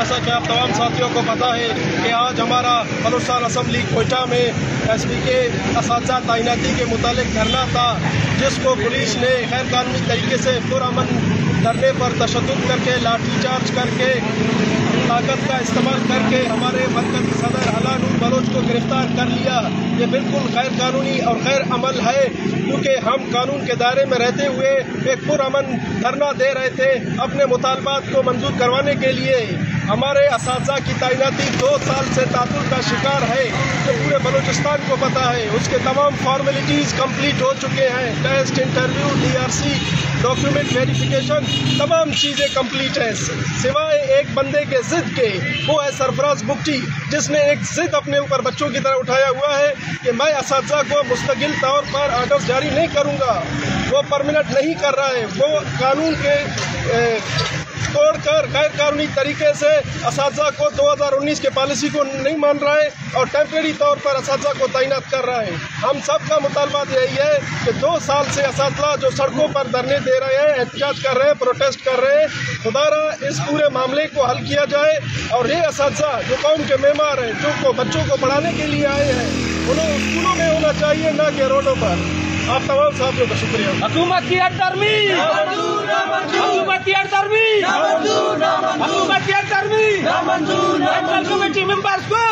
جیسا کہ آپ تمام ساتھیوں کو پتہ ہے کہ آج ہمارا بلوچستان اسمبلی کوئٹہ میں ایس پی کے اساتذہ تعیناتی کے متعلق دھرنا تھا، جس کو پولیس نے غیر قانونی طریقے سے پرامن دھرنے پر تشدد کر کے، لاٹھی چارج کر کے، طاقت کا استعمال کر کے ہمارے مرکزی صدر اعلیٰ نور بلوچ کو گرفتار کر لیا۔ یہ بالکل غیر قانونی اور غیر عمل ہے، کیونکہ ہم قانون کے دائرے میں رہتے ہوئے ایک پرامن دھرنا دے رہے تھے اپنے مطالبات کو منظور کروانے کے لیے۔ ہمارے اساتذہ کی تعیناتی 2 سال سے تعطل کا شکار ہے، جو پورے بلوچستان کو پتہ ہے۔ اس کے تمام فارمیلٹیز کمپلیٹ ہو چکے ہیں، test, interview, DRC، document verification, تمام چیزیں کمپلیٹ ہیں، سوائے ایک بندے کے ضد کے، وہ ہے سرفراز بگٹی، جس نے ایک ضد اپنے اوپر بچوں کی طرح اٹھایا ہوا ہے کہ میں اساتذہ کو مستقل طور پر آرڈر جاری نہیں کروں گا۔ وہ پرمنٹ نہیں کر رہا ہے، وہ قانون کے توڑ کر غیر قانونی طریقے سے اساتذہ کو 2019 کے پالیسی کو نہیں مان رہا ہے اور ٹیمپریری طور پر اساتذہ کو تعینات کر رہا ہے۔ ہم سب کا مطالبہ یہی ہے کہ 2 سال سے اساتذہ جو سڑکوں پر دھرنے دے رہے ہیں، احتجاج کر رہے ہیں، پروٹیسٹ کر رہے ہیں، خدا را اس پورے معاملے کو حل کیا جائے اور یہ اساتذہ جو قوم کے معمار ہیں، جو بچوں کو پڑھانے کے لیے آئے ہیں، انہیں اسکولوں میں ہونا چاہیے، نہ کہ روڈوں پر۔ آپ تمام ساتھیوں کا شکریہ۔ حکومت کی ہردرمی، حکومت کی ہردرمی، حکومت کی ہردرمی، کمیٹی ممبرس کو